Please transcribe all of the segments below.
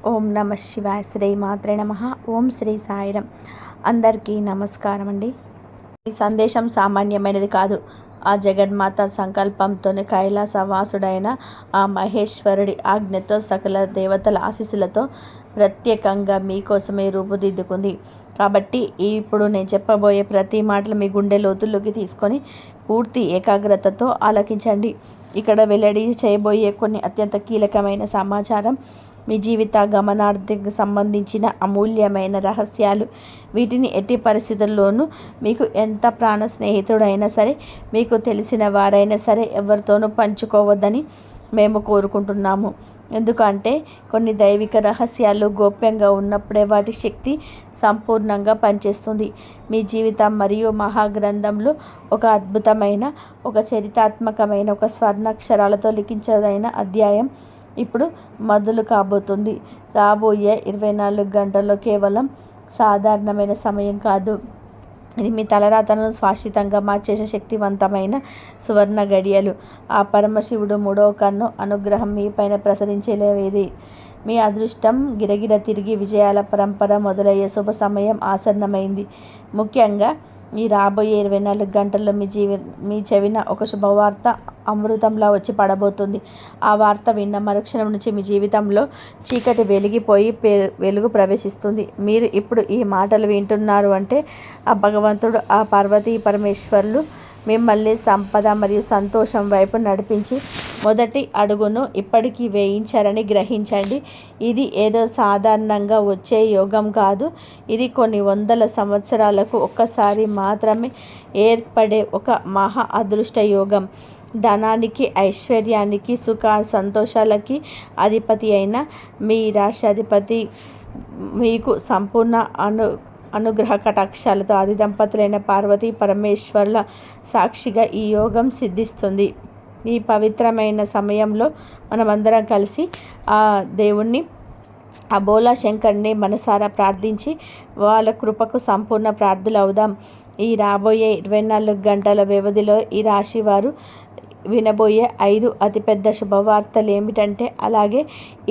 ఓం నమ శివాయ. శ్రీ మాత్రే నమ. ఓం శ్రీ సాయిరం. అందరికీ నమస్కారం అండి. ఈ సందేశం సామాన్యమైనది కాదు. ఆ జగన్మాత సంకల్పంతోనే కైలాసవాసుడైన ఆ మహేశ్వరుడి ఆజ్ఞతో సకల దేవతల ఆశీస్సులతో ప్రత్యేకంగా మీకోసమే రూపుదిద్దుకుంది. కాబట్టి ఇప్పుడు నేను చెప్పబోయే ప్రతి మాటలు మీ గుండె లోతుల్లోకి తీసుకొని పూర్తి ఏకాగ్రతతో ఆలకించండి. ఇక్కడ వెల్లడి చేయబోయే కొన్ని అత్యంత కీలకమైన సమాచారం మీ జీవిత గమనార్థకు సంబంధించిన అమూల్యమైన రహస్యాలు. వీటిని ఎట్టి పరిస్థితుల్లోనూ మీకు ఎంత ప్రాణ స్నేహితుడైనా సరే, మీకు తెలిసిన వారైనా సరే ఎవరితోనూ పంచుకోవద్దని మేము కోరుకుంటున్నాము. ఎందుకంటే కొన్ని దైవిక రహస్యాలు గోప్యంగా ఉన్నప్పుడే వాటి శక్తి సంపూర్ణంగా పనిచేస్తుంది. మీ జీవితం మరియు మహాగ్రంథంలో ఒక అద్భుతమైన, ఒక చరిత్రాత్మకమైన, ఒక స్వర్ణాక్షరాలతో లిఖించదైన అధ్యాయం ఇప్పుడు మొదలు కాబోతుంది. రాబోయే 24 గంటల్లో కేవలం సాధారణమైన సమయం కాదు. ఇది మీ తలరాతను శాశ్వతంగా మార్చేసే శక్తివంతమైన సువర్ణ గడియలు. ఆ పరమశివుడు మూడవ కన్ను అనుగ్రహం మీపైన ప్రసరించేది. మీ అదృష్టం గిరగిర తిరిగి విజయాల పరంపర మొదలయ్యే శుభ సమయం ఆసన్నమైంది. ముఖ్యంగా ఈ రాబోయే 24 గంటల్లో మీ చెవిన ఒక శుభవార్త అమృతంలా వచ్చి పడబోతుంది. ఆ వార్త విన్న మరుక్షణం నుంచి మీ జీవితంలో చీకటి వెలిగిపోయి వెలుగు ప్రవేశిస్తుంది. మీరు ఇప్పుడు ఈ మాటలు వింటున్నారు అంటే ఆ భగవంతుడు, ఆ పార్వతీ పరమేశ్వరులు మిమ్మల్ని సంపద మరియు సంతోషం వైపు నడిపించి మొదటి అడుగును ఇప్పటికీ వేయించారని గ్రహించండి. ఇది ఏదో సాధారణంగా వచ్చే యోగం కాదు. ఇది కొన్ని వందల సంవత్సరాలకు ఒక్కసారి మాత్రమే ఏర్పడే ఒక మహా అదృష్ట యోగం. ధనానికి, ఐశ్వర్యానికి, సుఖ సంతోషాలకి అధిపతి అయిన మీ రాష్ట్రాధిపతి మీకు సంపూర్ణ అనుగ్రహ కటాక్షాలతో ఆది దంపతులైన పార్వతీ పరమేశ్వర్ల సాక్షిగా ఈ యోగం సిద్ధిస్తుంది. ఈ పవిత్రమైన సమయంలో మనమందరం కలిసి ఆ దేవుణ్ణి, ఆ బోలా శంకర్ని మనసారా ప్రార్థించి వాళ్ళ కృపకు సంపూర్ణ ప్రార్థులు అవుదాం. ఈ రాబోయే 24 గంటల వ్యవధిలో ఈ రాశి వారు వినబోయే 5 అతిపెద్ద శుభవార్తలు ఏమిటంటే, అలాగే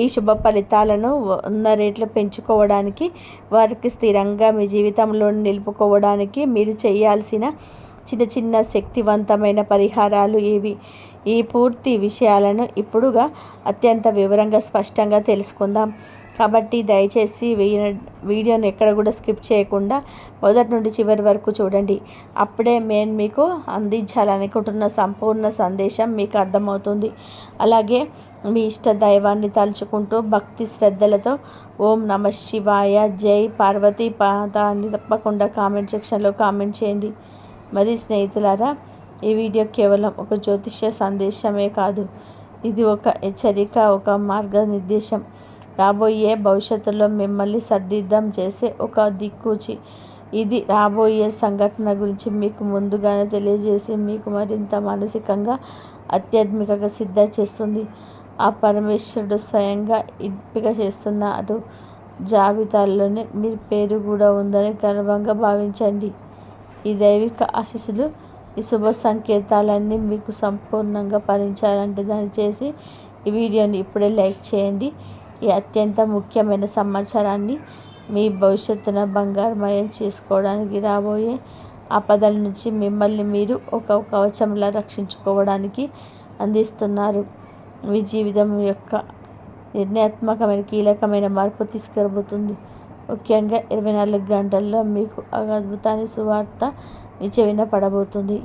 ఈ శుభ ఫలితాలను 100 రెట్లు పెంచుకోవడానికి, వారికి స్థిరంగా మీ జీవితంలో నిలుపుకోవడానికి మీరు చేయాల్సిన చిన్న చిన్న శక్తివంతమైన పరిహారాలు ఇవి. ఈ పూర్తి విషయాలను ఇప్పుడుగా అత్యంత వివరంగా స్పష్టంగా తెలుసుకుందాం. కాబట్టి దయచేసి వీడియోని ఎక్కడ కూడా స్కిప్ చేయకుండా మొదటి నుండి చివరి వరకు చూడండి. అప్పుడే నేను మీకు అందించాలనుకుంటున్న సంపూర్ణ సందేశం మీకు అర్థమవుతుంది. అలాగే మీ ఇష్ట దైవాన్ని తలుచుకుంటూ భక్తి శ్రద్ధలతో ఓం నమ శివాయ, జై పార్వతీ పాత అని తప్పకుండా కామెంట్ సెక్షన్లో కామెంట్ చేయండి. మరి స్నేహితులారా, ఈ వీడియో కేవలం ఒక జ్యోతిష్య సందేశమే కాదు. ఇది ఒక హెచ్చరిక, ఒక మార్గనిర్దేశం. రాబోయే భవిష్యత్తులో మిమ్మల్ని సర్దిద్దం చేసే ఒక దిక్కుచి. ఇది రాబోయే సంఘటన గురించి మీకు ముందుగానే తెలియజేసి మీకు మరింత మానసికంగా, ఆధ్యాత్మికంగా సిద్ధ చేస్తుంది. ఆ పరమేశ్వరుడు స్వయంగా ఎంపిక చేస్తున్న అటు జాబితాల్లోనే మీ పేరు కూడా ఉందని గర్వంగా భావించండి. ఈ దైవిక ఆశీస్సులు, ఈ శుభ సంకేతాలన్నీ మీకు సంపూర్ణంగా ఫలించాలంటే దయచేసి ఈ వీడియోని ఇప్పుడే లైక్ చేయండి. ఈ అత్యంత ముఖ్యమైన సమాచారాన్ని మీ భవిష్యత్తున బంగారమయం చేసుకోవడానికి, రాబోయే ఆపదల నుంచి మిమ్మల్ని మీరు ఒక కవచంలా రక్షించుకోవడానికి అందిస్తున్నారు. మీ జీవితం యొక్క నిర్ణయాత్మకమైన, కీలకమైన మార్పు తీసుకురాబోతుంది. ముఖ్యంగా 24 గంటల్లో మీకు అద్భుతాన్ని సువార్త మీ చెవిన పడబోతుంది.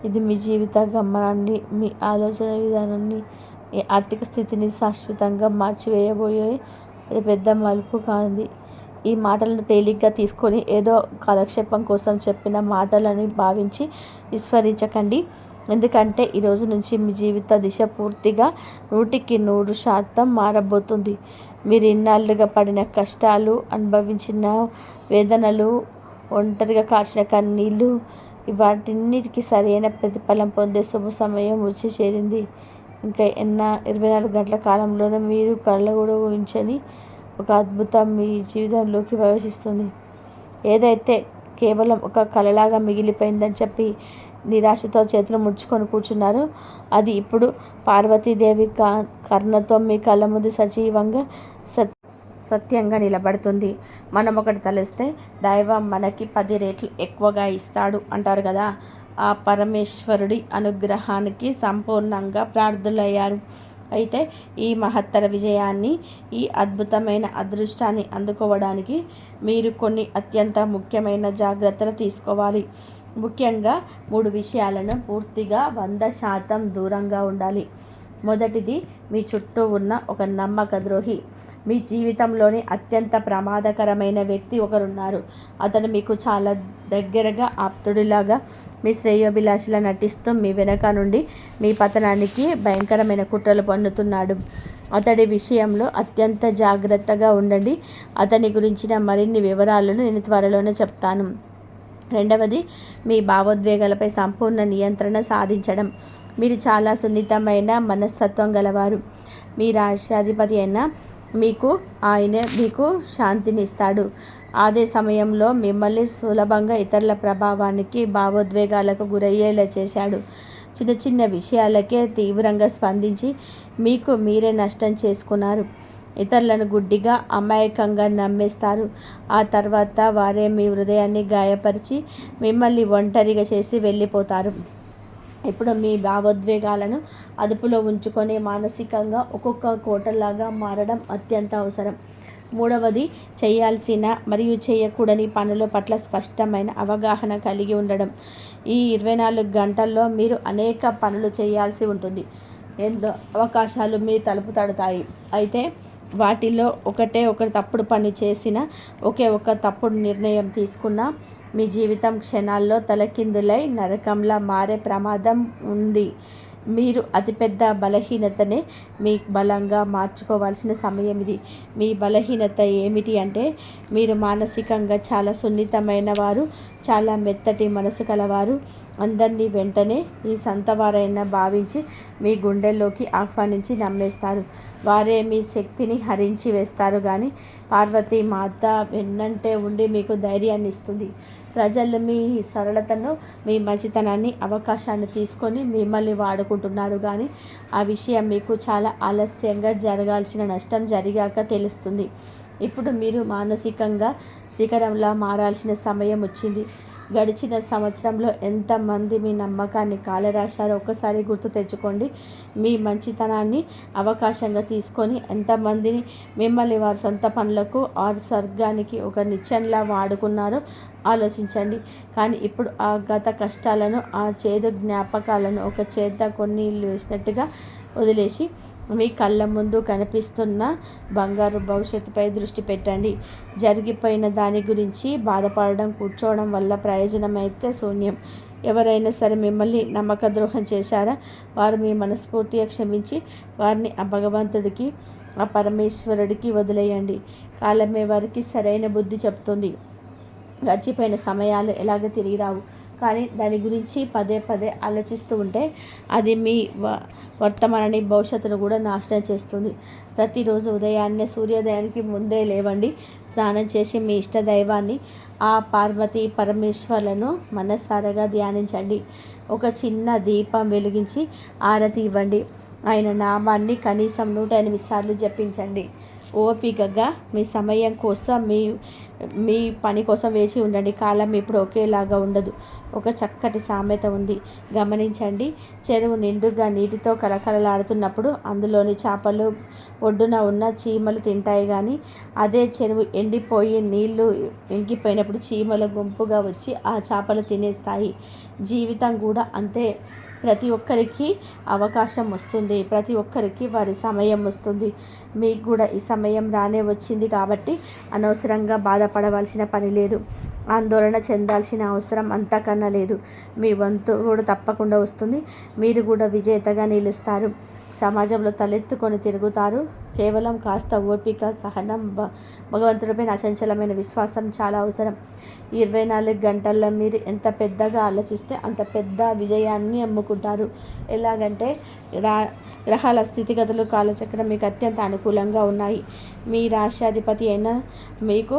ఇది మీ జీవిత గమనాన్ని, మీ ఆలోచన విధానాన్ని, మీ ఆర్థిక స్థితిని శాశ్వతంగా మార్చివేయబోయే అది పెద్ద మలుపు కాదు. ఈ మాటలను తేలిగ్గా తీసుకొని ఏదో కాలక్షేపం కోసం చెప్పిన మాటలని భావించి విస్మరించకండి. ఎందుకంటే ఈరోజు నుంచి మీ జీవిత దిశ పూర్తిగా 100% మారబోతుంది. మీరు ఇన్నాళ్ళుగా పడిన కష్టాలు, అనుభవించిన వేదనలు, ఒంటరిగా కార్చిన కన్నీళ్ళు, వాటిన్నిటికీ సరైన ప్రతిఫలం పొందే శుభ సమయం వచ్చి చేరింది. ఇంకా 24 గంటల కాలంలోనే మీరు కళ్ళ కూడా ఊహించని ఒక అద్భుతం మీ జీవితంలోకి ప్రవేశిస్తుంది. ఏదైతే కేవలం ఒక కలలాగా మిగిలిపోయిందని చెప్పి నిరాశతో చేతులు ముడుచుకొని కూర్చున్నారో, అది ఇప్పుడు పార్వతీదేవి కర్ణతో మీ కళ్ళ ముందు సజీవంగా సత్యంగా నిలబడుతుంది. మనం ఒకటి తలిస్తే దైవం మనకి 10 రెట్లు ఎక్కువగా ఇస్తాడు అంటారు కదా. ఆ పరమేశ్వరుడి అనుగ్రహానికి సంపూర్ణంగా ప్రార్థులయ్యారు. అయితే ఈ మహత్తర విజయాన్ని, ఈ అద్భుతమైన అదృష్టాన్ని అందుకోవడానికి మీరు కొన్ని అత్యంత ముఖ్యమైన జాగ్రత్తలు తీసుకోవాలి. ముఖ్యంగా 3 విషయాలను పూర్తిగా 100% దూరంగా ఉండాలి. మొదటిది, మీ చుట్టూ ఉన్న ఒక నమ్మక ద్రోహి. మీ జీవితంలోని అత్యంత ప్రమాదకరమైన వ్యక్తి ఒకరున్నారు. అతను మీకు చాలా దగ్గరగా ఆప్తుడిలాగా, మీ శ్రేయోభిలాషిలా నటిస్తూ మీ వెనక నుండి మీ పతనానికి భయంకరమైన కుట్రలు పన్నుతున్నాడు. అతడి విషయంలో అత్యంత జాగ్రత్తగా ఉండండి. అతని గురించిన మరిన్ని వివరాలను నేను త్వరలోనే చెప్తాను. రెండవది, మీ భావోద్వేగాలపై సంపూర్ణ నియంత్రణ సాధించడం. మీరు చాలా సున్నితమైన మనస్తత్వం గలవారు. మీ రాష్ట్రాధిపతి అయిన ఆయన మీకు శాంతినిస్తాడు. అదే సమయంలో మిమ్మల్ని సులభంగా ఇతరుల ప్రభావానికి, భావోద్వేగాలకు గురయ్యేలా చేశాడు. చిన్న చిన్న విషయాలకే తీవ్రంగా స్పందించి మీకు మీరే నష్టం చేసుకున్నారు. ఇతరులను గుడ్డిగా, అమాయకంగా నమ్మేస్తారు. ఆ తర్వాత వారే మీ హృదయాన్ని గాయపరిచి మిమ్మల్ని ఒంటరిగా చేసి వెళ్ళిపోతారు. ఇప్పుడు మీ భావోద్వేగాలను అదుపులో ఉంచుకొని మానసికంగా ఒక్కొక్క కోటలాగా మారడం అత్యంత అవసరం. మూడవది, చేయాల్సిన మరియు చేయకూడని పనుల పట్ల స్పష్టమైన అవగాహన కలిగి ఉండడం. ఈ 24 గంటల్లో మీరు అనేక పనులు చేయాల్సి ఉంటుంది. ఎన్నో అవకాశాలు మీ తలుపు తడతాయి. అయితే వాటిలో ఒక తప్పుడు పని చేసిన, ఒక తప్పుడు నిర్ణయం తీసుకున్నా మీ జీవితం క్షణాల్లో తలకిందులై నరకంలా మారే ప్రమాదం ఉంది. మీరు అతిపెద్ద బలహీనతనే మీ బలంగా మార్చుకోవాల్సిన సమయం ఇది. మీ బలహీనత ఏమిటి అంటే, మీరు మానసికంగా చాలా సున్నితమైన వారు, చాలా మెత్తటి మనసు కలవారు. అందరినీ వెంటనే ఈ సంతవారైనా భావించి మీ గుండెల్లోకి ఆహ్వానించి నమ్మేస్తారు. వారే మీ శక్తిని హరించి వేస్తారు. కానీ పార్వతీ మాత వెన్నంటే ఉండి మీకు ధైర్యాన్ని ఇస్తుంది. ప్రజలు మీ సరళతను, మీ మంచితనాన్ని అవకాశాన్ని తీసుకొని మిమ్మల్ని వాడుకుంటున్నారు. కానీ ఆ విషయం మీకు చాలా ఆలస్యంగా జరగాల్సిన నష్టం జరిగాక తెలుస్తుంది. ఇప్పుడు మీరు మానసికంగా శిఖరంలా మారాల్సిన సమయం వచ్చింది. గడిచిన సంవత్సరంలో ఎంతమంది మీ నమ్మకాన్ని కాలరాశారో ఒక్కసారి గుర్తు తెచ్చుకోండి. మీ మంచితనాన్ని అవకాశంగా తీసుకొని ఎంతమందిని మిమ్మల్ని వారి సొంత పనులకు స్వర్గానికి ఒక నిచ్చెనలా వాడుకున్నారో ఆలోచించండి. కానీ ఇప్పుడు ఆ గత కష్టాలను, ఆ చేదు జ్ఞాపకాలను ఒక చేత కొన్ని వేసినట్టుగా వదిలేసి మీ కళ్ళ ముందు కనిపిస్తున్న బంగారు భవిష్యత్తుపై దృష్టి పెట్టండి. జరిగిపోయిన దాని గురించి బాధపడడం, కూర్చోవడం వల్ల ప్రయోజనం అయితే శూన్యం. ఎవరైనా సరే మిమ్మల్ని నమ్మక ద్రోహం చేశారా? వారు మీ మనస్ఫూర్తిగా క్షమించి వారిని ఆ భగవంతుడికి, ఆ పరమేశ్వరుడికి వదిలేయండి. కాలమే వారికి సరైన బుద్ధి చెప్తుంది. గడిచిపోయిన సమయాలు ఎలాగ తిరిగి రావు. కానీ దాని గురించి పదే పదే ఆలోచిస్తూ ఉంటే అది మీ వర్తమానాన్ని, భవిష్యత్తును కూడా నాశనం చేస్తుంది. ప్రతిరోజు ఉదయాన్నే సూర్యోదయానికి ముందే లేవండి. స్నానం చేసి మీ ఇష్ట దైవాన్ని, ఆ పార్వతీ పరమేశ్వర్లను మనసారాగా ధ్యానించండి. ఒక చిన్న దీపం వెలిగించి ఆరతి ఇవ్వండి. ఆయన నామాన్ని కనీసం 108 సార్లు జపించండి. ఓపికగా మీ సమయం కోసం, మీ పని కోసం వేచి ఉండండి. కాలం ఇప్పుడు ఒకేలాగా ఉండదు. ఒక చక్కటి సామెత ఉంది, గమనించండి. చెరువు నిండుగా నీటితో కలకలలాడుతున్నప్పుడు అందులోని చేపలు ఒడ్డున ఉన్న చీమలు తింటాయి. కానీ అదే చెరువు ఎండిపోయి నీళ్లు ఇంకిపోయినప్పుడు చీమల గుంపుగా వచ్చి ఆ చేపలు తినేస్తాయి. జీవితం కూడా అంతే. ప్రతి ఒక్కరికి అవకాశం వస్తుంది. ప్రతి ఒక్కరికి వారి సమయం వస్తుంది. మీకు కూడా ఈ సమయం రానే వచ్చింది. కాబట్టి అనవసరంగా బాధపడవలసిన పని లేదు. ఆందోళన చెందాల్సిన అవసరం అంతకన్నా లేదు. మీ వంతు కూడా తప్పకుండా వస్తుంది. మీరు కూడా విజేతగా నిలుస్తారు. సమాజంలో తలెత్తుకొని తిరుగుతారు. కేవలం కాస్త ఓపిక, సహనం, భగవంతుడిపైన అచంచలమైన విశ్వాసం చాలా అవసరం. 24 గంటల్లో మీరు ఎంత పెద్దగా ఆలోచిస్తే అంత పెద్ద విజయాన్ని అమ్ముకుంటారు. ఎలాగంటే గ్రహాల స్థితిగతులు, కాలచక్రం మీకు అత్యంత అనుకూలంగా ఉన్నాయి. మీ రాష్ట్రాధిపతి అయిన మీకు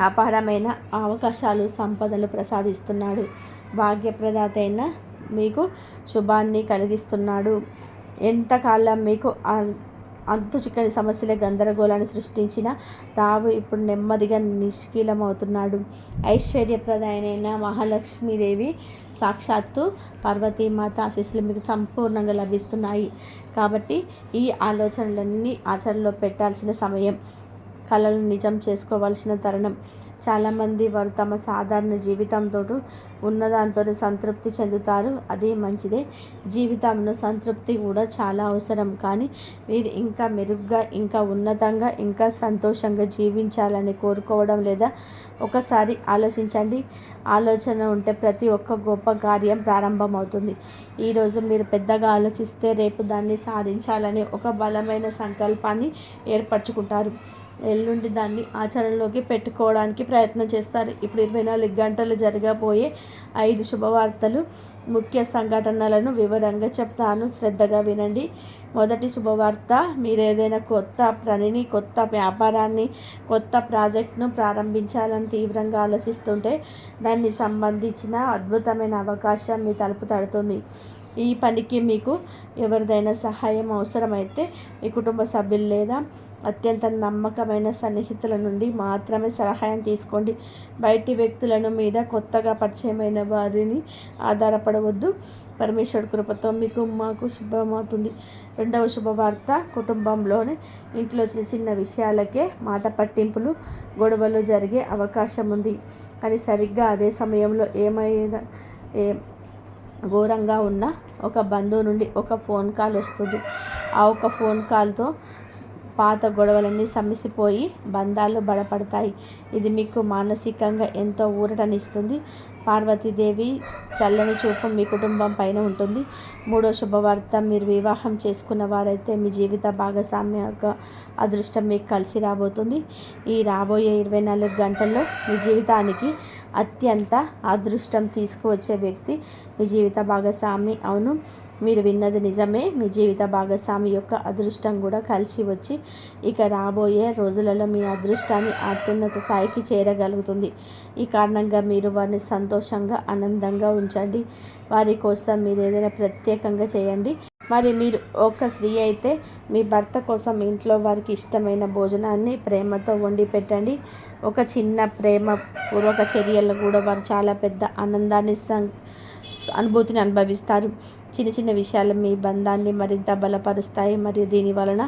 అపారమైన అవకాశాలు, సంపదలు ప్రసాదిస్తున్నాడు. భాగ్యప్రదాత అయిన మీకు శుభాన్ని కలిగిస్తున్నాడు. ఎంతకాలం మీకు అంతు చిక్కని సమస్యలే గందరగోళాన్ని సృష్టించిన రావు ఇప్పుడు నెమ్మదిగా నిష్కీలమవుతున్నాడు. ఐశ్వర్యప్రదాయనైన మహాలక్ష్మీదేవి సాక్షాత్తు పార్వతీమాత ఆశీస్సులు మీకు సంపూర్ణంగా లభిస్తున్నాయి. కాబట్టి ఈ ఆలోచనలన్నీ ఆచరణలో పెట్టాల్సిన సమయం, కలలను నిజం చేసుకోవాల్సిన తరుణం. చాలామంది వారు తమ సాధారణ జీవితంతో ఉన్నదాంతో సంతృప్తి చెందుతారు. అది మంచిదే. జీవితంలో సంతృప్తి కూడా చాలా అవసరం. కానీ మీరు ఇంకా మెరుగ్గా, ఇంకా ఉన్నతంగా, ఇంకా సంతోషంగా జీవించాలని కోరుకోవడం లేదా? ఒకసారి ఆలోచించండి. ఆలోచన ఉంటే ప్రతి ఒక్క గొప్ప కార్యం ప్రారంభమవుతుంది. ఈరోజు మీరు పెద్దగా ఆలోచిస్తే రేపు దాన్ని సాధించాలని ఒక బలమైన సంకల్పాన్ని ఏర్పరచుకుంటారు. ఎల్లుండి దాన్ని ఆచరణలోకి పెట్టుకోవడానికి ప్రయత్నం చేస్తారు. ఇప్పుడు 24 గంటలు జరగబోయే 5 శుభవార్తలు, ముఖ్య సంఘటనలను వివరంగా చెప్తాను. శ్రద్ధగా వినండి. మొదటి శుభవార్త, మీరు ఏదైనా కొత్త పనిని, కొత్త వ్యాపారాన్ని, కొత్త ప్రాజెక్ట్ను ప్రారంభించాలని తీవ్రంగా ఆలోచిస్తుంటే దానికి సంబంధించిన అద్భుతమైన అవకాశం మీ తలుపు తడుతుంది. ఈ పనికి మీకు ఎవరిదైనా సహాయం అవసరమైతే మీ కుటుంబ సభ్యులు లేదా అత్యంత నమ్మకమైన సన్నిహితుల నుండి మాత్రమే సహాయం తీసుకోండి. బయటి వ్యక్తులను మీద కొత్తగా పరిచయమైన వారిని ఆధారపడవద్దు. పరమేశ్వరుడి కృపతో మాకు శుభమవుతుంది. రెండవ శుభవార్త, కుటుంబంలోని ఇంట్లో చిన్న చిన్న విషయాలకే మాట పట్టింపులు, గొడవలు జరిగే అవకాశం ఉంది. కానీ సరిగ్గా అదే సమయంలో ఏమైనా ఘోరంగా ఉన్న ఒక బంధువు నుండి ఒక ఫోన్ కాల్ వస్తుంది. ఆ ఒక ఫోన్ కాల్తో పాత గొడవలన్నీ సమసిపోయి బంధాలు బలపడతాయి. ఇది మీకు మానసికంగా ఎంతో ఊరటనిస్తుంది. పార్వతీదేవి చల్లని చూపు మీ కుటుంబం పైన ఉంటుంది. మూడో శుభవార్త, మీరు వివాహం చేసుకున్న వారైతే మీ జీవిత భాగస్వామ్య అదృష్టం మీకు కలిసి రాబోతుంది. ఈ రాబోయే 24 గంటల్లో మీ జీవితానికి అత్యంత అదృష్టం తీసుకువచ్చే వ్యక్తి మీ జీవిత భాగస్వామి. అవును, మీరు విన్నది నిజమే. మీ జీవిత భాగస్వామి యొక్క అదృష్టం కూడా కలిసి వచ్చి ఇక రాబోయే రోజులలో మీ అదృష్టాన్ని అత్యున్నత స్థాయికి చేరగలుగుతుంది. ఈ కారణంగా మీరు వారిని సంతోషంగా, ఆనందంగా ఉంచండి. వారి కోసం మీరు ఏదైనా ప్రత్యేకంగా చేయండి. మరి మీరు ఒక స్త్రీ అయితే మీ భర్త కోసం ఇంట్లో వారికి ఇష్టమైన భోజనాన్ని ప్రేమతో వండి పెట్టండి. ఒక చిన్న ప్రేమపూర్వక చర్యలు కూడా వారు చాలా పెద్ద ఆనందాన్ని, అనుభూతిని అనుభవిస్తారు. చిన్న చిన్న విషయాలు మీ బంధాన్ని మరింత బలపరుస్తాయి. మరియు దీని వలన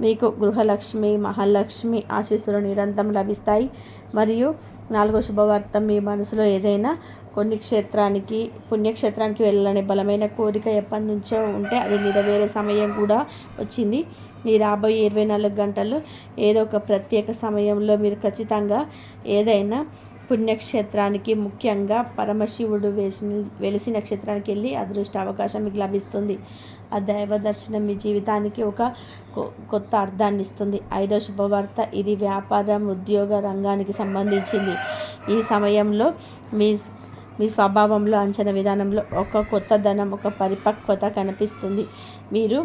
మీకు గృహలక్ష్మి, మహాలక్ష్మి ఆశీస్సులు నిరంతరం లభిస్తాయి. మరియు నాలుగో శుభవార్త, మీ మనసులో ఏదైనా పుణ్యక్షేత్రానికి వెళ్ళాలనే బలమైన కోరిక ఎప్పటి నుంచో ఉంటే అది నెరవేరే సమయం కూడా వచ్చింది. ఈ రాబోయే 24 గంటల్లో ఏదో ఒక ప్రత్యేక సమయంలో మీరు ఖచ్చితంగా ఏదైనా పుణ్యక్షేత్రానికి, ముఖ్యంగా పరమశివుడు వెలిసిన క్షేత్రానికి వెళ్ళి అదృష్ట అవకాశం మీకు లభిస్తుంది. ఆ దైవ దర్శనం మీ జీవితానికి ఒక కొత్త అర్థాన్ని ఇస్తుంది. ఐదో శుభవార్త, ఇది వ్యాపారం, ఉద్యోగ రంగానికి సంబంధించింది. ఈ సమయంలో మీ స్వభావంలో, అంచనా విధానంలో ఒక కొత్త ధనం, ఒక పరిపక్వత కనిపిస్తుంది. మీరు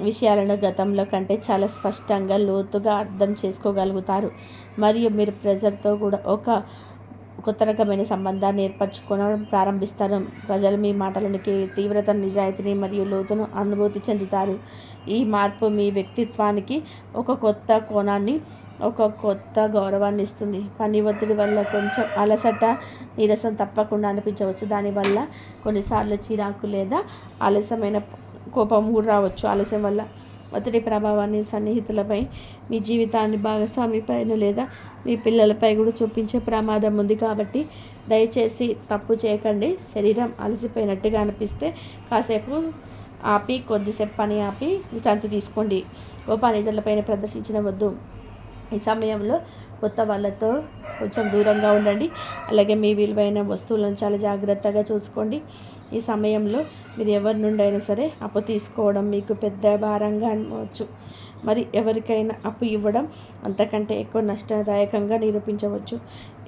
విషయాలను గతంలో కంటే చాలా స్పష్టంగా, లోతుగా అర్థం చేసుకోగలుగుతారు. మరియు మీరు ప్రెజర్తో కూడా ఒక కొత్త రకమైన సంబంధాన్ని ఏర్పరచుకోవడం ప్రారంభిస్తారు. ప్రజలు మీ మాటలకి తీవ్రత, నిజాయితీని మరియు లోతును అనుభూతి చెందుతారు. ఈ మార్పు మీ వ్యక్తిత్వానికి ఒక కొత్త కోణాన్ని, ఒక కొత్త గౌరవాన్ని ఇస్తుంది. పని ఒత్తిడి వల్ల కొంచెం అలసట, నీరసం తప్పకుండా అనిపించవచ్చు. దానివల్ల కొన్నిసార్లు చిరాకు లేదా ఆలస్యమైన కోపం కూడా రావచ్చు. ఆలస్యం వల్ల ఒత్తిడి ప్రభావాన్ని సన్నిహితులపై, మీ జీవితాన్ని భాగస్వామి పైన లేదా మీ పిల్లలపై కూడా చూపించే ప్రమాదం ఉంది. కాబట్టి దయచేసి తప్పు చేయకండి. శరీరం అలసిపోయినట్టుగా అనిపిస్తే కాసేపు ఆపి, కొద్దిసేపు పని ఆపి విశ్రాంతి తీసుకోండి. కోపాన్ని ఇతరులపైన ప్రదర్శించవద్దు. ఈ సమయంలో కొత్త వాళ్ళతో కొంచెం దూరంగా ఉండండి. అలాగే మీ విలువైన వస్తువులను చాలా జాగ్రత్తగా చూసుకోండి. ఈ సమయంలో మీరు ఎవరి నుండి అయినా సరే అప్పు తీసుకోవడం మీకు పెద్ద భారంగా అనిపించవచ్చు. మరి ఎవరికైనా అప్పు ఇవ్వడం అంతకంటే ఎక్కువ నష్టదాయకంగా నిరూపించవచ్చు.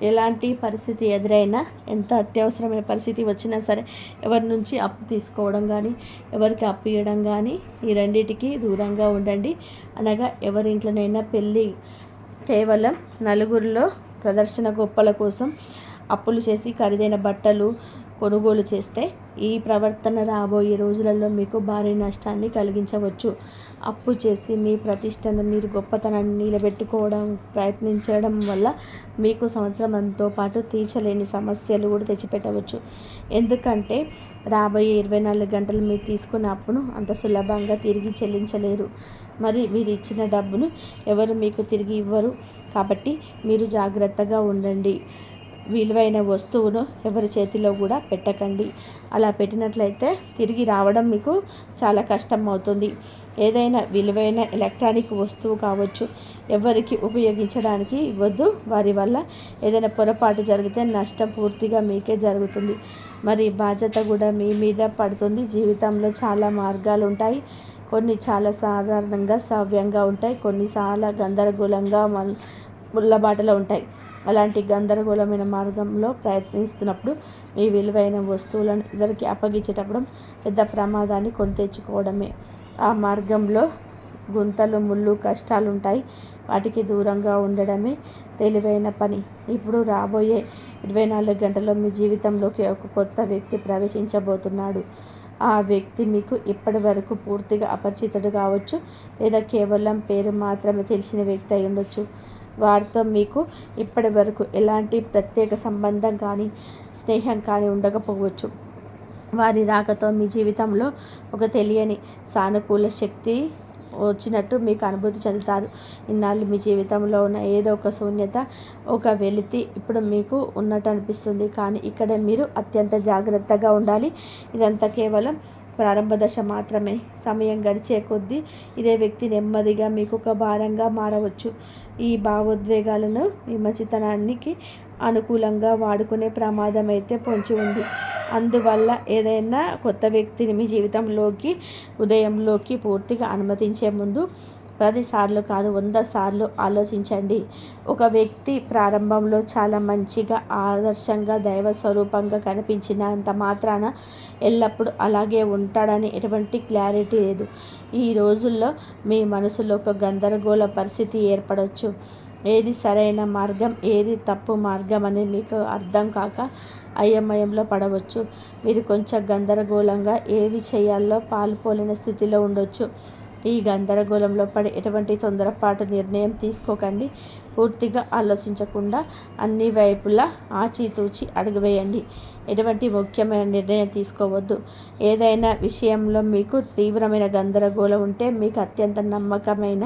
ఎలాంటి పరిస్థితి ఎదురైనా, ఎంత అత్యవసరమైన పరిస్థితి వచ్చినా సరే ఎవరి నుంచి అప్పు తీసుకోవడం కానీ, ఎవరికి అప్పు ఇవ్వడం కానీ, ఈ రెండింటికి దూరంగా ఉండండి. అనగా ఎవరింట్లోనైనా పెళ్ళి కేవలం నలుగురిలో ప్రదర్శన గొప్పల కోసం అప్పులు చేసి ఖరీదైన బట్టలు, కొనుగోలు చేస్తే ఈ ప్రవర్తన రాబోయే రోజులలో మీకు భారీ నష్టాన్ని కలిగించవచ్చు. అప్పు చేసి మీ ప్రతిష్టను, మీరు గొప్పతనాన్ని నిలబెట్టుకోవడం ప్రయత్నించడం వల్ల మీకు సంవత్సరంతో పాటు తీర్చలేని సమస్యలు కూడా తెచ్చిపెట్టవచ్చు. ఎందుకంటే రాబోయే 24 గంటలు మీరు తీసుకున్న అప్పును అంత సులభంగా తిరిగి చెల్లించలేరు. మరి మీరు ఇచ్చిన డబ్బును ఎవరు మీకు తిరిగి ఇవ్వరు. కాబట్టి మీరు జాగ్రత్తగా ఉండండి. విలువైన వస్తువును ఎవరి చేతిలో కూడా పెట్టకండి. అలా పెట్టినట్లయితే తిరిగి రావడం మీకు చాలా కష్టం అవుతుంది. ఏదైనా విలువైన ఎలక్ట్రానిక్ వస్తువు కావచ్చు, ఎవరికి ఉపయోగించడానికి ఇవ్వద్దు. వారి వల్ల ఏదైనా పొరపాటు జరిగితే నష్టం పూర్తిగా మీకే జరుగుతుంది. మరి బాధ్యత కూడా మీ మీద పడుతుంది. జీవితంలో చాలా మార్గాలు ఉంటాయి. కొన్ని చాలా సాధారణంగా సవ్యంగా ఉంటాయి, కొన్ని చాలా గందరగోళంగా ముళ్ళబాటలో ఉంటాయి. అలాంటి గందరగోళమైన మార్గంలో ప్రయత్నిస్తున్నప్పుడు మీ విలువైన వస్తువులను ఇద్దరికి అప్పగించేటప్పుడు పెద్ద ప్రమాదాన్ని కొని తెచ్చుకోవడమే. ఆ మార్గంలో గుంతలు, ముళ్ళు, కష్టాలు ఉంటాయి. వాటికి దూరంగా ఉండడమే తెలివైన పని. ఇప్పుడు రాబోయే 24 గంటల్లో మీ జీవితంలోకి ఒక కొత్త వ్యక్తి ప్రవేశించబోతున్నాడు. ఆ వ్యక్తి మీకు ఇప్పటి వరకు పూర్తిగా అపరిచితుడు కావచ్చు, లేదా కేవలం పేరు మాత్రమే తెలిసిన వ్యక్తి అయి ఉండొచ్చు. వారితో మీకు ఇప్పటి వరకు ఎలాంటి ప్రత్యేక సంబంధం కానీ, స్నేహం కానీ ఉండకపోవచ్చు. వారి రాకతో మీ జీవితంలో ఒక తెలియని సానుకూల శక్తి వచ్చినట్టు మీకు అనుభూతి చెందుతారు. ఇన్నాళ్ళు మీ జీవితంలో ఉన్న ఏదో ఒక శూన్యత, ఒక వెలితి ఇప్పుడు మీకు ఉన్నట్టు అనిపిస్తుంది. కానీ ఇక్కడ మీరు అత్యంత జాగ్రత్తగా ఉండాలి. ఇదంతా కేవలం ప్రారంభ దశ మాత్రమే. సమయం గడిచే కొద్దీ ఇదే వ్యక్తి నెమ్మదిగా మీకు ఒక భారంగా మారవచ్చు. ఈ భావోద్వేగాలను మీ మంచితనానికి అనుకూలంగా వాడుకునే ప్రమాదం అయితే పొంచి ఉంది. అందువల్ల ఏదైనా కొత్త వ్యక్తిని మీ జీవితంలోకి, ఉదయంలోకి పూర్తిగా అనుమతించే ముందు 10 సార్లు కాదు 100 సార్లు ఆలోచించండి. ఒక వ్యక్తి ప్రారంభంలో చాలా మంచిగా, ఆదర్శంగా, దైవ స్వరూపంగా కనిపించినంత మాత్రాన ఎల్లప్పుడూ అలాగే ఉంటాడని ఎటువంటి క్లారిటీ లేదు. ఈ రోజుల్లో మీ మనసులో ఒక గందరగోళ పరిస్థితి ఏర్పడవచ్చు. ఏది సరైన మార్గం, ఏది తప్పు మార్గం అనేది మీకు అర్థం కాక అయోమయంలో పడవచ్చు. మీరు కొంచెం గందరగోళంగా ఏవి చేయాలో పాలుపోలేని స్థితిలో ఉండొచ్చు. ఈ గందరగోళంలో పడి ఎటువంటి తొందరపాటు నిర్ణయం తీసుకోకండి. పూర్తిగా ఆలోచించకుండా అన్ని వైపులా ఆచితూచి అడుగు వేయండి. ఎటువంటి ముఖ్యమైన నిర్ణయం తీసుకోవద్దు. ఏదైనా విషయంలో మీకు తీవ్రమైన గందరగోళం ఉంటే మీకు అత్యంత నమ్మకమైన,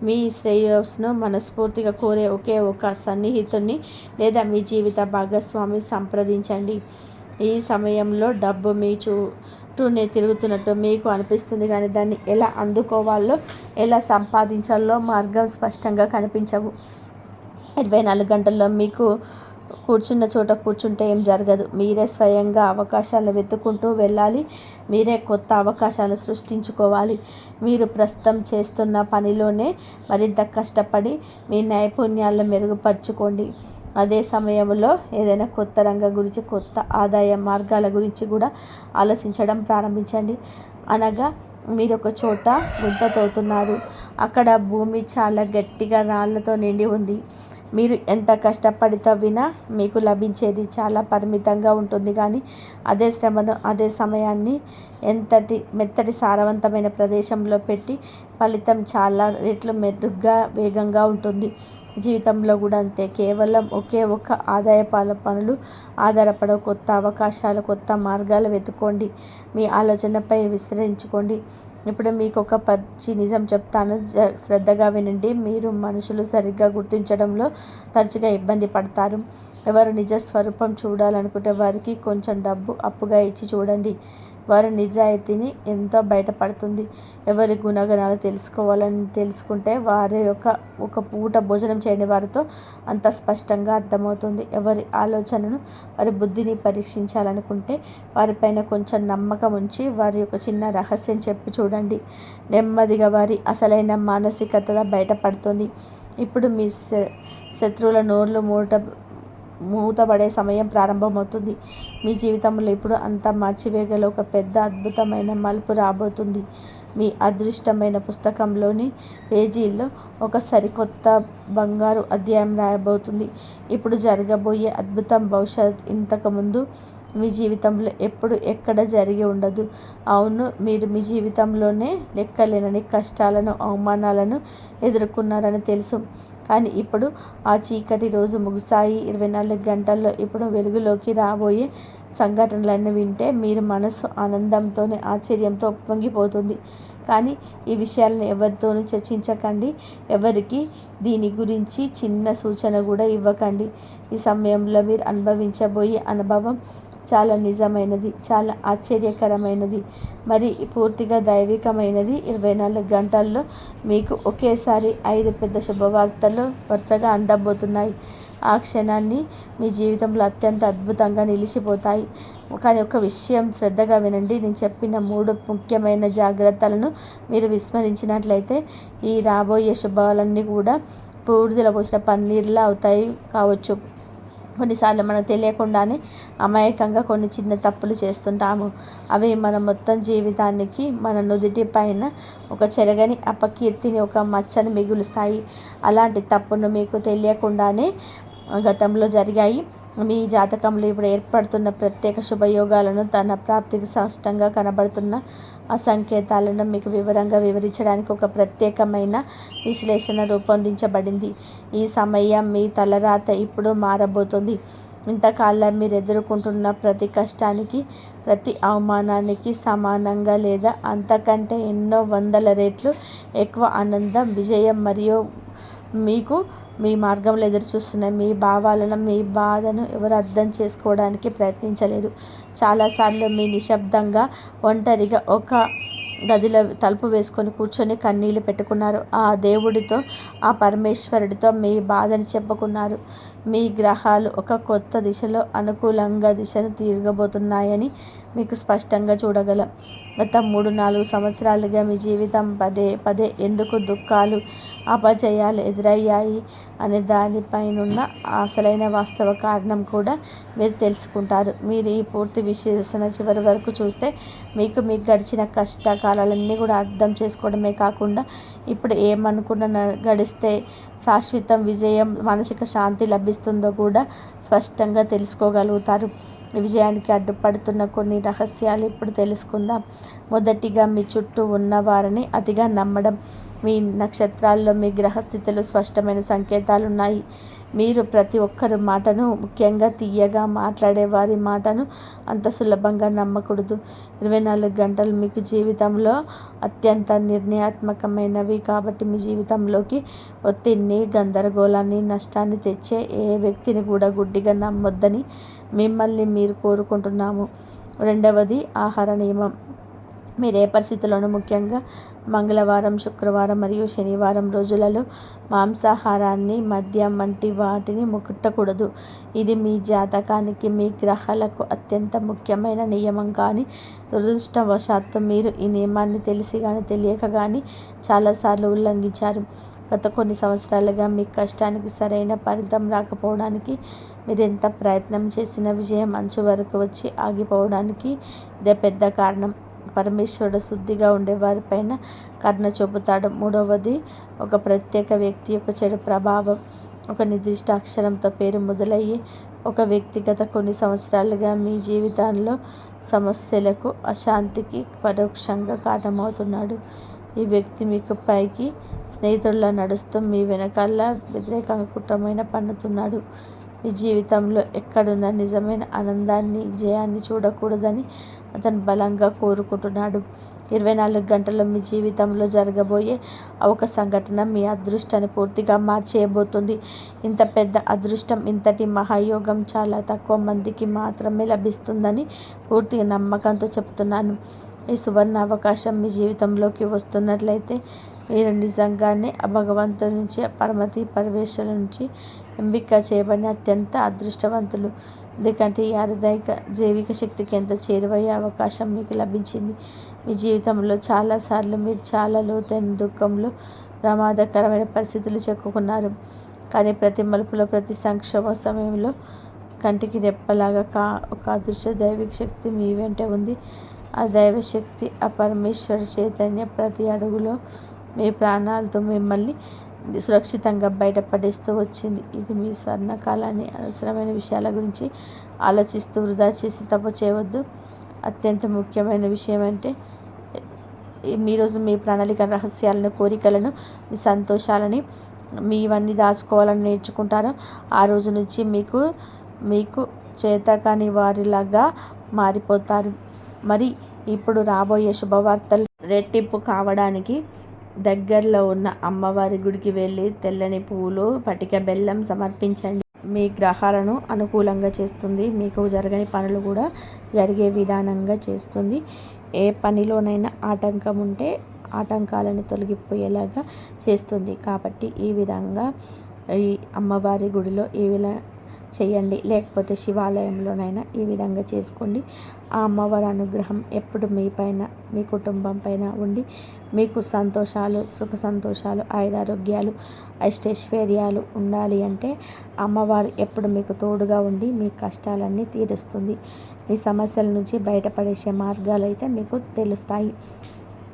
మీ శ్రేయస్సును మనస్ఫూర్తిగా కోరే ఒకే ఒక సన్నిహితుని లేదా మీ జీవిత భాగస్వామి సంప్రదించండి. ఈ సమయంలో డబ్బు మీ చుట్టూనే తిరుగుతున్నట్టు మీకు అనిపిస్తుంది, కానీ దాన్ని ఎలా అందుకోవాలో, ఎలా సంపాదించాలో మార్గం స్పష్టంగా కనిపించవు. 24 గంటల్లో మీకు కూర్చున్న చోట కూర్చుంటే ఏం జరగదు. మీరే స్వయంగా అవకాశాలను వెతుక్కుంటూ వెళ్ళాలి. మీరే కొత్త అవకాశాలు సృష్టించుకోవాలి. మీరు ప్రస్తుతం చేస్తున్న పనిలోనే మరింత కష్టపడి మీ నైపుణ్యాలను మెరుగుపరుచుకోండి. అదే సమయంలో ఏదైనా కొత్త రంగం గురించి, కొత్త ఆదాయ మార్గాల గురించి కూడా ఆలోచించడం ప్రారంభించండి. అనగా మీరు ఒక చోట గుంత తవ్వుతున్నారు. అక్కడ భూమి చాలా గట్టిగా రాళ్లతో నిండి ఉంది. మీరు ఎంత కష్టపడి తవ్వినా మీకు లభించేది చాలా పరిమితంగా ఉంటుంది. కానీ అదే శ్రమను, అదే సమయాన్ని మెత్తటి సారవంతమైన ప్రదేశంలో పెట్టి ఫలితం చాలా రెట్లు మెరుగ్గా, వేగంగా ఉంటుంది. జీవితంలో కూడా అంతే. కేవలం ఒకే ఒక ఆదాయ పనులు ఆధారపడే కొత్త అవకాశాలు, కొత్త మార్గాలు వెతుక్కోండి. మీ ఆలోచనపై విస్తరించుకోండి. ఇప్పుడు మీకు ఒక పచ్చి నిజం చెప్తాను, శ్రద్ధగా వినండి. మీరు మనుషులు సరిగ్గా గుర్తించడంలో తరచుగా ఇబ్బంది పడతారు. ఎవరు నిజ స్వరూపం చూడాలనుకుంటే వారికి కొంచెం డబ్బు అప్పుగా ఇచ్చి చూడండి. వారి నిజాయితీని ఎంతో బయటపడుతుంది. ఎవరి గుణగణాలు తెలుసుకుంటే వారి ఒక పూట భోజనం చేయని వారితో అంత స్పష్టంగా అర్థమవుతుంది. ఎవరి ఆలోచనను, వారి బుద్ధిని పరీక్షించాలనుకుంటే వారిపైన కొంచెం నమ్మకం ఉంచి వారి యొక్క చిన్న రహస్యం చెప్పి చూడండి. నెమ్మదిగా వారి అసలైన మానసికత బయటపడుతుంది. ఇప్పుడు మీ శత్రువుల నోర్లు మూతపడే సమయం ప్రారంభమవుతుంది. మీ జీవితంలో ఇప్పుడు అంతా మార్చివేయగల ఒక పెద్ద అద్భుతమైన మలుపు రాబోతుంది. మీ అదృష్టమైన పుస్తకంలోని పేజీల్లో ఒక సరికొత్త బంగారు అధ్యాయం రాయబోతుంది. ఇప్పుడు జరగబోయే అద్భుతం బహుశా ఇంతకుముందు మీ జీవితంలో ఎప్పుడు ఎక్కడ జరిగి ఉండదు. అవును, మీరు మీ జీవితంలోనే లెక్కలేనని కష్టాలను, అవమానాలను ఎదుర్కొన్నారని తెలుసు. కానీ ఇప్పుడు ఆ చీకటి రోజు ముగిసాయి. 24 గంటల్లో ఇప్పుడు వెలుగులోకి రాబోయే సంఘటనలన్నీ వింటే మీరు మనసు ఆనందంతోనే, ఆశ్చర్యంతో ఉప్పొంగిపోతుంది. కానీ ఈ విషయాలను ఎవరితోనూ చర్చించకండి. ఎవరికి దీని గురించి చిన్న సూచన కూడా ఇవ్వకండి. ఈ సమయంలో మీరు అనుభవించబోయే అనుభవం చాలా నిజమైనది, చాలా ఆశ్చర్యకరమైనది, మరి పూర్తిగా దైవికమైనది. 24 గంటల్లో మీకు ఒకేసారి 5 పెద్ద శుభవార్తలు వరుసగా అందబోతున్నాయి. ఆ క్షణాన్ని మీ జీవితంలో అత్యంత అద్భుతంగా నిలిచిపోతాయి. కానీ ఒక విషయం శ్రద్ధగా వినండి. నేను చెప్పిన 3 ముఖ్యమైన జాగ్రత్తలను మీరు విస్మరించినట్లయితే ఈ రాబోయే శుభాలన్నీ కూడా బూడిదలో పోసిన పన్నీర్లా అవుతాయి కావచ్చు. కొన్నిసార్లు మనకు తెలియకుండానే అమాయకంగా కొన్ని చిన్న తప్పులు చేస్తుంటాము. అవి మన మొత్తం జీవితానికి, మన నుదుటి పైన ఒక చెరగని అపకీర్తిని, ఒక మచ్చని మిగులుస్తాయి. అలాంటి తప్పును మీకు తెలియకుండానే గతంలో జరిగాయి. మీ జాతకంలో ఇప్పుడు ఏర్పడుతున్న ప్రత్యేక శుభయోగాలను, తన ప్రాప్తికి స్పష్టంగా కనబడుతున్న ఆ సంకేతాలను మీకు వివరంగా వివరించడానికి ఒక ప్రత్యేకమైన విశ్లేషణ రూపొందించబడింది. ఈ సమయం మీ తలరాత ఇప్పుడు మారబోతుంది. ఇంతకాలం మీరు ఎదుర్కొంటున్న ప్రతి కష్టానికి, ప్రతి అవమానానికి సమానంగా లేదా అంతకంటే ఎన్నో వందల రెట్లు ఎక్కువ ఆనందం, విజయం మరియు మీకు మీ మార్గంలో ఎదురుచూస్తున్న మీ భావాలను, మీ బాధను ఎవరు అర్థం చేసుకోవడానికి ప్రయత్నించలేదు. చాలాసార్లు మీ నిశ్శబ్దంగా, ఒంటరిగా ఒక గదిలో తలుపు వేసుకొని కూర్చొని కన్నీళ్ళు పెట్టుకున్నారు. ఆ దేవుడితో, ఆ పరమేశ్వరుడితో మీ బాధని చెప్పుకున్నారు. మీ గ్రహాలు ఒక కొత్త దిశలో అనుకూలంగా దిశను తిరగబోతున్నాయని మీకు స్పష్టంగా చూడగలం. గత 3-4 సంవత్సరాలుగా మీ జీవితం పదే పదే ఎందుకు దుఃఖాలు, అపజయాలు ఎదురయ్యాయి అనే దానిపైనున్న అసలైన వాస్తవ కారణం కూడా మీరు తెలుసుకుంటారు. మీరు ఈ పూర్తి విశ్లేషణ చివరి వరకు చూస్తే మీకు గడిచిన కష్టకాలాలన్నీ కూడా అర్థం చేసుకోవడమే కాకుండా ఇప్పుడు ఏమనుకున్న గడిస్తే శాశ్వతం విజయం, మానసిక శాంతి లభిస్తుందో కూడా స్పష్టంగా తెలుసుకోగలుగుతారు. ఈ విజయానికి అడ్డుపడుతున్న కొన్ని రహస్యాలు ఇప్పుడు తెలుసుకుందాం. మొదటిగా, మీ చుట్టూ ఉన్న వారిని అతిగా నమ్మడం. మీ నక్షత్రాల్లో, మీ గ్రహస్థితిలో స్పష్టమైన సంకేతాలున్నాయి. మీరు ప్రతి ఒక్కరి మాటను, ముఖ్యంగా తీయగా మాట్లాడే వారి మాటను అంత సులభంగా నమ్మకూడదు. 24 గంటలు మీకు జీవితంలో అత్యంత నిర్ణయాత్మకమైనవి కాబట్టి మీ జీవితంలోకి ఒత్తిడిని, గందరగోళాన్ని, నష్టాన్ని తెచ్చే ఏ వ్యక్తిని కూడా గుడ్డిగా నమ్మొద్దని మిమ్మల్ని మీరు కోరుకుంటున్నాము. రెండవది, ఆహార నియమం. మీరు ఏ పరిస్థితుల్లోనూ, ముఖ్యంగా మంగళవారం, శుక్రవారం మరియు శనివారం రోజులలో మాంసాహారాన్ని, మద్యం వంటి వాటిని ముట్టకూడదు. ఇది మీ జాతకానికి, మీ గ్రహాలకు అత్యంత ముఖ్యమైన నియమం. కానీ దురదృష్టవశాత్తు మీరు ఈ నియమాన్ని తెలిసి కానీ తెలియక కానీ చాలాసార్లు ఉల్లంఘించారు. గత కొన్ని సంవత్సరాలుగా మీ కష్టానికి సరైన ఫలితం రాకపోవడానికి, మీరు ఎంత ప్రయత్నం చేసినా విజయం అంచు వరకు వచ్చి ఆగిపోవడానికి ఇదే పెద్ద కారణం. పరమేశ్వరుడు శుద్ధిగా ఉండేవారిపైన కరుణ చూపుతాడు. మూడవది, ఒక ప్రత్యేక వ్యక్తి యొక్క చెడు ప్రభావం. ఒక నిర్దిష్ట అక్షరంతో పేరు మొదలయ్యే ఒక వ్యక్తి గత కొన్ని సంవత్సరాలుగా మీ జీవితంలో సమస్యలకు, అశాంతికి పరోక్షంగా కారణమవుతున్నాడు. ఈ వ్యక్తి మీకు పైకి స్నేహితుడిలా నడుస్తూ మీ వెనకాల వ్యతిరేకంగా కుట్రమైన పన్నుతున్నాడు. మీ జీవితంలో ఎక్కడున్న నిజమైన ఆనందాన్ని, జయాన్ని చూడకూడదని అతను బలంగా కోరుకుంటున్నాడు. 24 గంటల్లో మీ జీవితంలో జరగబోయే ఒక సంఘటన మీ అదృష్టాన్ని పూర్తిగా మార్చేయబోతుంది. ఇంత పెద్ద అదృష్టం, ఇంతటి మహాయోగం చాలా తక్కువ మందికి మాత్రమే లభిస్తుందని పూర్తిగా నమ్మకంతో చెప్తున్నాను. ఈ సువర్ణ అవకాశం మీ జీవితంలోకి వస్తున్నట్లయితే మీరు నిజంగానే ఆ భగవంతుడి నుంచి, పరమతి పరమేశ్వరు నుంచి ఎంపిక చేయబడిన అత్యంత అదృష్టవంతులు. ఎందుకంటే ఈ అరుదైన జైవిక శక్తికి ఎంత చేరువయ్యే అవకాశం మీకు లభించింది. మీ జీవితంలో చాలాసార్లు మీరు చాలా లోతైన దుఃఖంలో, ప్రమాదకరమైన పరిస్థితులు చెక్కుకున్నారు. కానీ ప్రతి మలుపులో, ప్రతి సంక్షోభ సమయంలో కంటికి రెప్పలాగా ఒక అదృశ్య దైవిక శక్తి మీ వెంట ఉంది. ఆ దైవశక్తి, ఆ పరమేశ్వర చైతన్య ప్రతి అడుగులో మీ ప్రాణాలతో మిమ్మల్ని సురక్షితంగా బయటపడేస్తూ వచ్చింది. ఇది మీ స్వర్ణకాలాన్ని అవసరమైన విషయాల గురించి ఆలోచిస్తూ వృధా చేసి తప్పు చేయవద్దు. అత్యంత ముఖ్యమైన విషయం అంటే ఈరోజు మీ ప్రణాళిక రహస్యాలను, కోరికలను, మీ సంతోషాలని ఇవన్నీ దాచుకోవాలని నేర్చుకుంటారో ఆ రోజు నుంచి మీకు చేతకాని వారిలాగా మారిపోతారు. మరి ఇప్పుడు రాబోయే శుభవార్తలు రెట్టింపు కావడానికి దగ్గరలో ఉన్న అమ్మవారి గుడికి వెళ్ళి తెల్లని పువ్వులు, పటిక బెల్లం సమర్పించండి. మీ గ్రహాలను అనుకూలంగా చేస్తుంది. మీకు జరగని పనులు కూడా జరిగే విధానంగా చేస్తుంది. ఏ పనిలోనైనా ఆటంకం ఉంటే ఆటంకాలను తొలగిపోయేలాగా చేస్తుంది. కాబట్టి ఈ విధంగా ఈ అమ్మవారి గుడిలో చేయండి, లేకపోతే శివాలయంలోనైనా ఈ విధంగా చేసుకోండి. ఆ అమ్మవారి అనుగ్రహం ఎప్పుడు మీపైన, మీ కుటుంబం పైన ఉండి మీకు సంతోషాలు, సుఖ సంతోషాలు, ఆయురారోగ్యాలు, అష్టైశ్వర్యాలు ఉండాలి అంటే అమ్మవారు ఎప్పుడు మీకు తోడుగా ఉండి మీ కష్టాలన్నీ తీరుస్తుంది. మీ సమస్యల నుంచి బయటపడేసే మార్గాలు అయితే మీకు తెలుస్తాయి.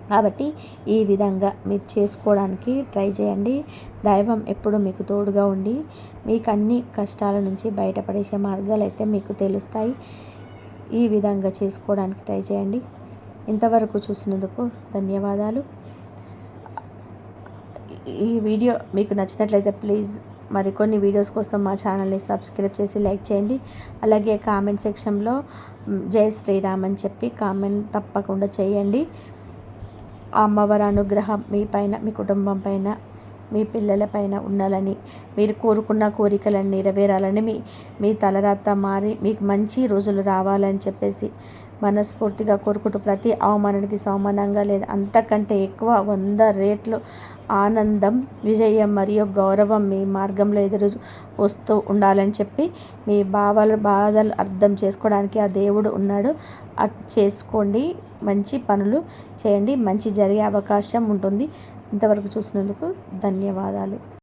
కాబట్టి ఈ విధంగా మీరు చేసుకోవడానికి ట్రై చేయండి. దైవం ఎప్పుడు మీకు తోడుగా ఉండి మీకు అన్ని కష్టాల నుంచి బయటపడేసే మార్గాలు అయితే మీకు తెలుస్తాయి. ఈ విధంగా చేసుకోవడానికి ట్రై చేయండి. ఇంతవరకు చూసినందుకు ధన్యవాదాలు. ఈ వీడియో మీకు నచ్చినట్లయితే ప్లీజ్ మరికొన్ని వీడియోస్ కోసం మా ఛానల్ని సబ్స్క్రైబ్ చేసి లైక్ చేయండి. అలాగే కామెంట్ సెక్షన్లో జై శ్రీరామ్ అని చెప్పి కామెంట్ తప్పకుండా చేయండి. ఆ అమ్మవారి అనుగ్రహం మీ పైన, మీ కుటుంబం పైన, మీ పిల్లల పైన ఉండాలని, మీరు కోరుకున్న కోరికలను నెరవేరాలని, మీ తలరాత మారి మీకు మంచి రోజులు రావాలని చెప్పేసి మనస్ఫూర్తిగా కోరుకుంటూ ప్రతి అవమానానికి సమానంగా లేదా అంతకంటే ఎక్కువ 100 రెట్లు ఆనందం, విజయం మరియు గౌరవం మీ మార్గంలో ఎదురు వస్తూ ఉండాలని చెప్పి మీ బాధలు అర్థం చేసుకోవడానికి ఆ దేవుడు ఉన్నాడు. అది చేసుకోండి, మంచి పనులు చేయండి, మంచి జరిగే అవకాశం ఉంటుంది. ఇంతవరకు చూసినందుకు ధన్యవాదాలు.